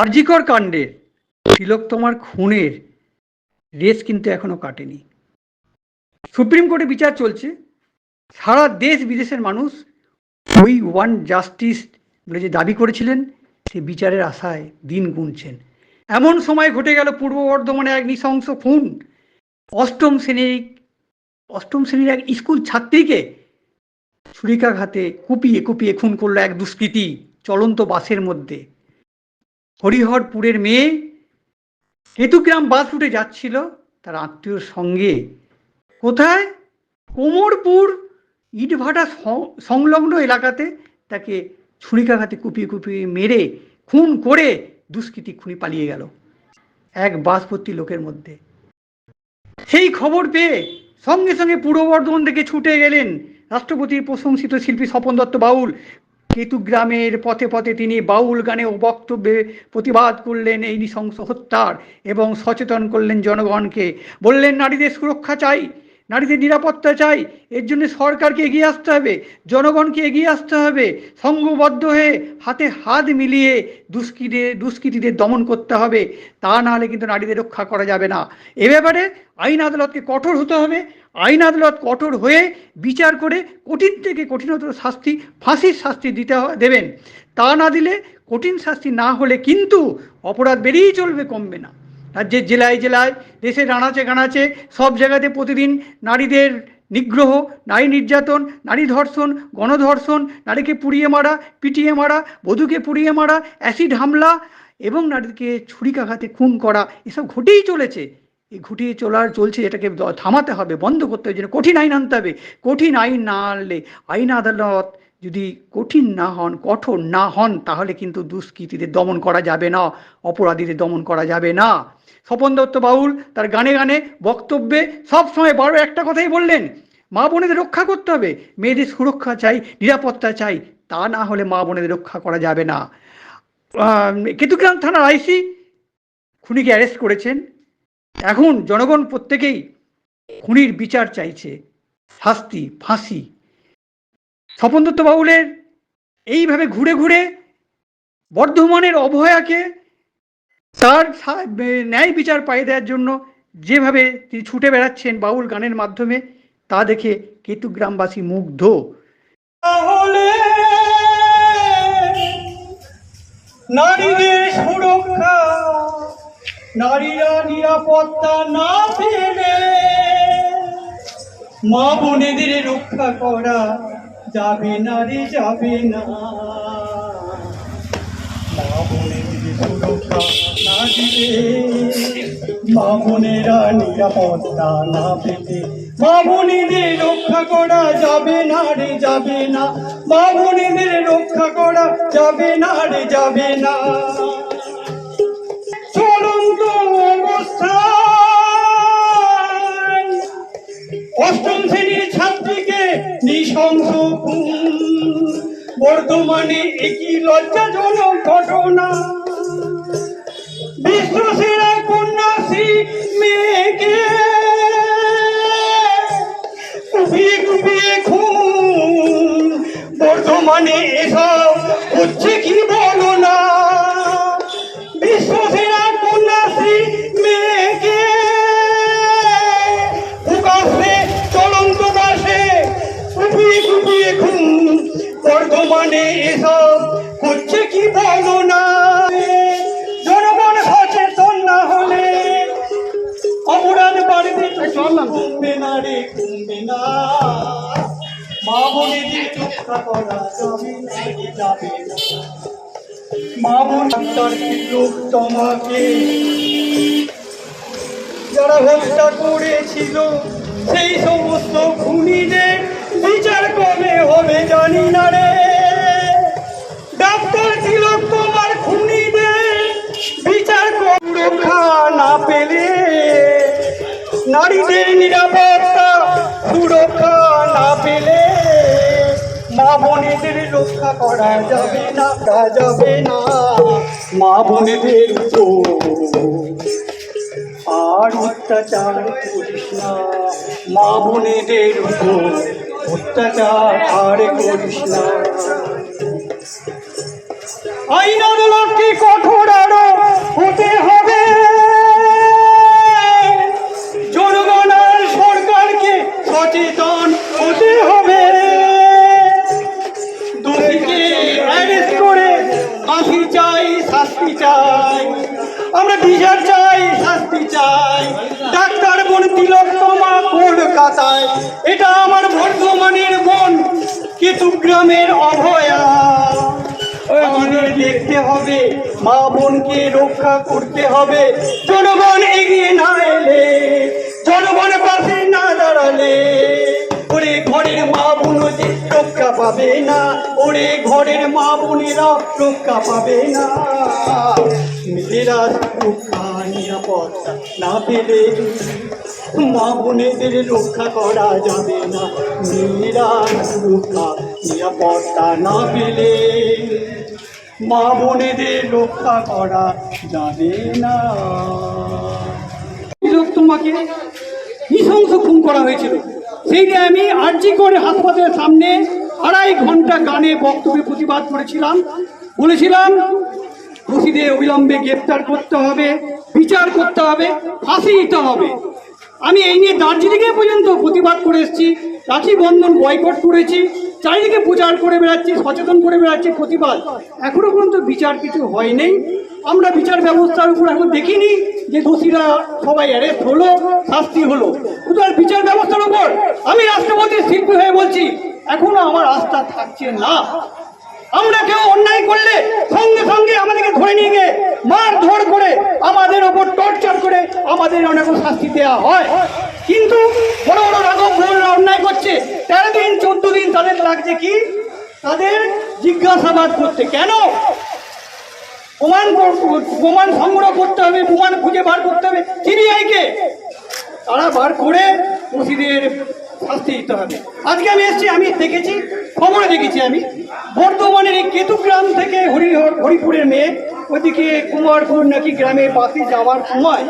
আরজিকর কাণ্ডের তিলোত্তমার খুনের রেস কিন্তু এখনো কাটেনি। সুপ্রিম কোর্টে বিচার চলছে। সারা দেশ বিদেশের মানুষ ওই ওয়ান জাস্টিস বলে যে দাবি করেছিলেন সে বিচারের আশায় দিন গুনছেন। এমন সময় ঘটে গেল পূর্ব বর্ধমানে এক নৃশংস খুন। অষ্টম শ্রেণীর এক স্কুল ছাত্রীকে ছুরিকাঘাতে কুপিয়ে কুপিয়ে খুন করলো এক দুষ্কৃতী চলন্ত বাসের মধ্যে। হরিহরপুরের মেয়ে কেতুগ্রাম বাস রুটে যাচ্ছিল তার আত্মীয়র সঙ্গে। কোথায়? কোমরপুর ইটভাটা সংলগ্ন এলাকাতে তাকে ছুরিকাঘাতে কুপিয়ে কুপিয়ে মেরে খুন করে দুষ্কৃতী খুনি পালিয়ে গেল এক বাস ভর্তি লোকের মধ্যে। সেই খবর পেয়ে সঙ্গে সঙ্গে পূর্ব বর্ধমান থেকে ছুটে গেলেন রাষ্ট্রপতির প্রশংসিত শিল্পী স্বপন দত্ত বাউল। কেতুগ্রামের পথে পথে তিনি বাউল গানে ও বক্তব্যে প্রতিবাদ করলেন এই নৃশংস হত্যার এবং সচেতন করলেন জনগণকে। বললেন নারীদের সুরক্ষা চাই, নারীদের নিরাপত্তা চাই, এর জন্য সরকারকে এগিয়ে আসতে হবে, জনগণকে এগিয়ে আসতে হবে, সংঘবদ্ধ হয়ে হাতে হাত মিলিয়ে দুষ্কৃতীদের দমন করতে হবে, তা নাহলে কিন্তু নারীদের রক্ষা করা যাবে না। এ ব্যাপারে আইন আদালতকে কঠোর হতে হবে। আইন আদালত কঠোর হয়ে বিচার করে কঠিন থেকে কঠিনতর শাস্তি, ফাঁসির শাস্তি দেবেন। তা না দিলে, কঠিন শাস্তি না হলে কিন্তু অপরাধ বেড়েই চলবে, কমবে না। রাজ্যের জেলায় জেলায়, দেশের আনাচে কানাচে সব জায়গাতে প্রতিদিন নারীদের নিগ্রহ, নারী নির্যাতন, নারী ধর্ষণ, গণধর্ষণ, নারীকে পুড়িয়ে মারা, পিটিয়ে মারা, বধূকে পুড়িয়ে মারা, অ্যাসিড হামলা এবং নারীকে ছুরিকাঘাতে খুন করা, এসব ঘটেই চলেছে। এই ঘটিয়ে চলছে, এটাকে থামাতে হবে, বন্ধ করতে হবে, যেন কঠিন আইন আনতে হবে। কঠিন আইন না আনলে, আইন আদালত যদি কঠিন না হন, কঠোর না হন, তাহলে কিন্তু দুষ্কৃতীদের দমন করা যাবে না, অপরাধীদের দমন করা যাবে না। স্বপন দত্ত বাউল তার গানে গানে বক্তব্যে সবসময় একটা কথাই বললেন, মা বোনেদের রক্ষা করতে হবে, মেয়েদের সুরক্ষা চাই, নিরাপত্তা চাই, তা না হলে মা বোনেদের রক্ষা করা যাবে না। কেতুগ্রাম থানার আইসি খুনিকে অ্যারেস্ট করেছেন। এখন জনগণ প্রত্যেকেই খুনির বিচার চাইছে, শাস্তি, ফাঁসি। স্বপন দত্ত বাউলের এইভাবে ঘুরে ঘুরে বর্ধমানের অভয়াকে তার ন্যায় বিচার পাইয়ে দেওয়ার জন্য যেভাবে তিনি ছুটে বেড়াচ্ছেন বাউল গানের মাধ্যমে, তা দেখে কেতুগ্রামবাসী মুগ্ধ। নারীদের সুরক্ষা, নারীরা নিরাপত্তা না পেলে মা বোনেদের রক্ষা করা যাবে না রে, যাবে না। মা বোনেদের সুরক্ষা না দিলে, মা বোনেরা নিরাপত্তা না পেলে মা বোনেদের রক্ষা করা যাবে না রে, যাবে না। মা বোনেদের রক্ষা করা যাবে না রে, যাবে না। চলন্ত অবস্থায় অষ্টম শ্রেণীর ছাত্রীকে নৃশংস খুন, বর্ধমানে একই লজ্জাজনক ঘটনা। বিশ্বসেরা কন্যাশ্রী মেয়েকে কুপিয়ে কুপিয়ে খুন, বর্ধমানে এসব হচ্ছে কি বলো না। বিশ্বসেরা কন্যাশ্রী মেয়েকে প্রকাশ্যে চলন্ত বাসে কুপিয়ে কুপিয়ে খুন, বর্ধমানে এসব হচ্ছে কি বলো না। জনগণ সচেতন না হলে অপরাধ বাড়বে, কমবে না রে, কমবে না। মা বোনেদের রক্ষা করা যাবে না, যাবে না। মা বোন তার লোক তোমাকে যারা হত্যা করেছিল, সেই সমস্ত খুনিদের বিচার কবে হবে জানি না রে। ডাক্তার তিলোত্তমার খুনিদের বিচার সুরক্ষা না পেলে, নারীদের নিরাপত্তা সুরক্ষা না পেলে মা বোনেদের রক্ষা করা যাবে না, যাবে না। মা বোনেদের আর অত্যাচার করিস না, মা বোনেদের অত্যাচার আর করিস না। আইন আদালতকে কঠোর আরো হতে হবে, জনগণ আর সরকারকে সচেতন হতে হবে। দোষীকে অ্যারেস্ট করে ফাঁসি চাই, শাস্তি চাই, আমরা বিচার চাই, শাস্তি চাই। ডাক্তার বোন তিলোত্তমা কলকাতায়, এটা আমার বর্ধমানের বোন কেতুগ্রামের অভয়া। আমাদের দেখতে হবে, মা বোনকে রক্ষা করতে হবে। জনগণ এগিয়ে না এলে, জনগণ পাশে না দাঁড়ালে, ওরে ঘরের মা বোন যে রক্ষা পাবে না, ওরে ঘরের মা বোনেরা রক্ষা পাবে না। মেয়েরা রক্ষা নিরাপত্তা না পেলে মা বোনেদের রক্ষা করা যাবে না। মেয়েরা রক্ষা নিরাপত্তা না পেলে মা বোনেদের রক্ষা করা যাবে না। তোমাকে নৃশংস খুন করা হয়েছিল, সেইটা আমি আরজি করে হাসপাতালের সামনে 2.5 ঘন্টা গানে বক্তব্যে প্রতিবাদ করেছিলাম। বলেছিলাম দোষীদের অবিলম্বে গ্রেপ্তার করতে হবে, বিচার করতে হবে, ফাঁসি দিতে হবে। আমি এই নিয়ে দার্জিলিংয়ে পর্যন্ত প্রতিবাদ করে এসেছি, রাখি বন্ধন বয়কট করেছি, চারিদিকে প্রচার করে বেড়াচ্ছি, সচেতন করে বেড়াচ্ছি, প্রতিবাদ। এখনো পর্যন্ত বিচার কিছু হয়নি। আমরা বিচার ব্যবস্থার উপর এখন দেখিনি যে দোষীরা সবাই অ্যারেস্ট হলো, শাস্তি হলো। শুধু আর বিচার ব্যবস্থার উপর আমি রাষ্ট্রপতির শিল্পী হয়ে বলছি, এখনো আমার আস্থা থাকছে না। আমরা কেউ অন্যায় করলে সঙ্গে সঙ্গে আমাদেরকে ধরে নিয়ে গিয়ে মারধর করে, আমাদের ওপর টর্চার করে আমাদের অনেক শাস্তি দেওয়া হয়। কিন্তু বড় বড় রাঘব বোনরা অন্যায় করছে, 13 দিন 14 দিন তাদের লাগছে কি, তাদের জিজ্ঞাসাবাদ করতে। কেন? প্রমাণ সংগ্রহ করতে হবে, প্রমাণ খুঁজে বার করতে হবে সিবিআইকে। তারা বার করে দোষীদের শাস্তি দিতে হবে। আজকে আমি এসেছি, আমি দেখেছি, খবরে দেখেছি, আমি বর্ধমানের এই কেতুগ্রাম থেকে হরিপুরের মেয়ে ওইদিকে কুমারপুর নাকি গ্রামে বাসে যাওয়ার সময়,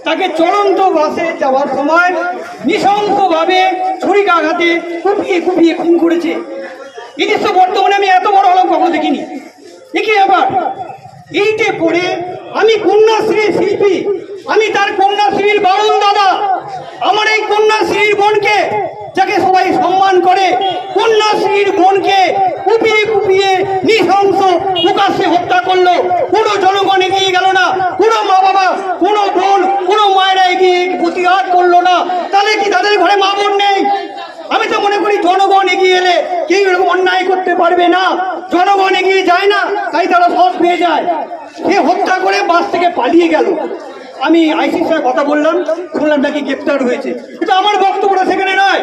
তাকে চলন্ত বাসে যাওয়ার সময় নৃশংসভাবে ছুরিকাঘাতে কুপিয়ে কুপিয়ে খুন করেছে। এই দৃশ্য বর্তমানে আমি এত বড় হলাম কখনো দেখিনি। দেখি আবার এইটে পড়ে আমি কন্যাশ্রীর শিল্পী, আমি তার কন্যাশ্রীর বারণ দাদা। আমার এই কন্যাশ্রীর বোনকে, যাকে সবাই সম্মান করে, কন্যাশ্রীর বোনকে কুপিয়ে কুপিয়ে নৃশংস প্রকাশ্যে হত্যা করলো। কোনো জনগণ এগিয়ে গেল না, কোনো মা বাবা, কোনো বোন, কোনো মায়েরা এগিয়ে প্রতিবাদ করলো না। তাহলে কি তাদের ঘরে মা বোন নেই? আমি তো মনে করি জনগণ এগিয়ে এলে কেউ এরকম অন্যায় করতে পারবে না। জনগণ এগিয়ে যায় না, তাই তারা সাহস পেয়ে যায়। সে হত্যা করে বাস থেকে পালিয়ে গেল। আমি আইসির সঙ্গে কথা বললাম, শুনলাম নাকি গ্রেপ্তার হয়েছে। কিন্তু আমার বক্তব্যটা সেখানে নয়।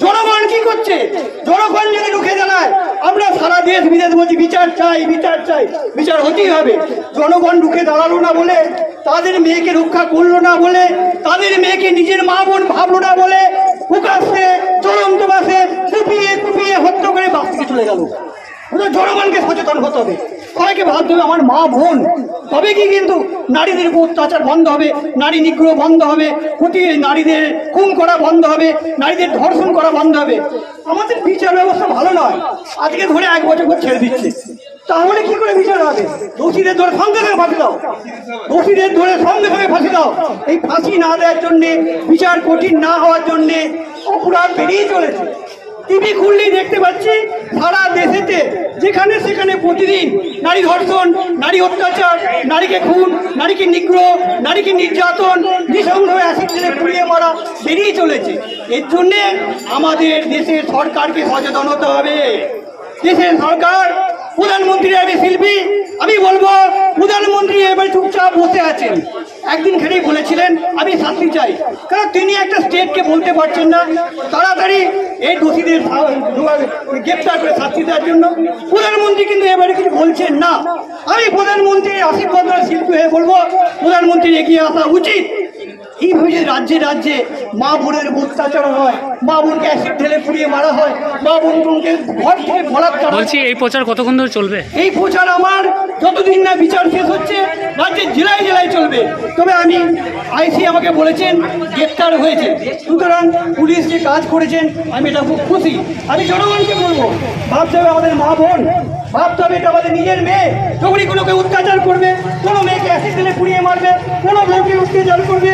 জনগণ কি করছে? জনগণ যদি রুখে দাঁড়ায়, আমরা সারা দেশ বিদেশ বলছি বিচার চাই, বিচার চাই, বিচার হতেই হবে। জনগণ রুখে দাঁড়ালো না বলে, তাদের মেয়েকে রক্ষা করলো না বলে, তাদের মেয়েকে নিজের মা বোন ভাবলো না বলে প্রকাশ্যে চলন্ত বাসে কুপিয়ে কুপিয়ে হত্যা করে বাস থেকে চলে গেল। জনগণকে সচেতন হতে হবে, সবাইকে ভাবতে হবে আমার মা বোন। তবে কি কিন্তু নারীদের উপর অত্যাচার বন্ধ হবে, নারী নিগ্রহ বন্ধ হবে, নারীদের খুন করা বন্ধ হবে, নারীদের ধর্ষণ করা বন্ধ হবে। আমাদের বিচার ব্যবস্থা ভালো নয়। আজকে ধরে 1 বছর পর ছেড়ে দিচ্ছে, তাহলে কি করে বিচার হবে? দোষীদের ধরে সঙ্গে সঙ্গে ফাঁসি দাও, দোষীদের ধরে সঙ্গে সঙ্গে ফাঁসি দাও। এই ফাঁসি না দেওয়ার জন্যে, বিচার কঠিন না হওয়ার জন্যে অপরাধ বেরিয়ে চলেছে। টিভি খুললেই দেখতে পাচ্ছি সারা দেশেতে যেখানে সেখানে প্রতিদিন নারী ধর্ষণ, নারী অত্যাচার, নারীকে খুন, নারীকে নিগ্রহ, নারীকে নির্যাতন, নৃশংসভাবে অ্যাসিড ঢেলে পুড়িয়ে মারা বেরিয়ে চলেছে। এর জন্যে আমাদের দেশের সরকারকে সচেতন হতে হবে। দেশের সরকার, প্রধানমন্ত্রী, আমি শিল্পী, আমি বলবো প্রধানমন্ত্রী এবার চুপচাপ বসে আছেন। একদিন খেলেই বলেছিলেন আমি শাস্তি চাই, কারণ তিনি একটা স্টেটকে বলতে পারছেন না তাড়াতাড়ি এই দোষীদের গ্রেপ্তার করে শাস্তি দেওয়ার জন্য। প্রধানমন্ত্রী কিন্তু এবারে কিছু বলছেন না। আমি প্রধানমন্ত্রীর আশীর্বাদ শিল্পী হয়ে বলবো প্রধানমন্ত্রীর এগিয়ে আসা উচিত। এইভাবে যে রাজ্যে রাজ্যে মা বোনের অত্যাচার হয়, মা বোনকে অ্যাসিড ঢেলে পুড়িয়ে মারা হয়, মা বোনকে ঘর থেকে বলাৎকার। বলছি এই প্রচার কতক্ষণ ধরে চলবে? এই প্রচার আমার যতদিন না বিচার শেষ হচ্ছে রাজ্যের জেলায় জেলায় চলবে। করবে। তবে আমি আইসি আমাকে বলেছেন গ্রেপ্তার হয়েছে, সুতরাং পুলিশ যে কাজ করেছেন আমি এটা খুব খুশি। আমি জনগণকে বলবো, ভাবতে হবে আমাদের মা বোন, ভাবতে হবে এটা আমাদের নিজের মেয়ে। যখনই কোনো কেউ অত্যাচার করবে, কোনো মেয়েকে অ্যাসিড ঢেলে পুড়িয়ে মারবে, কোনো বউকে অত্যাচার করবে,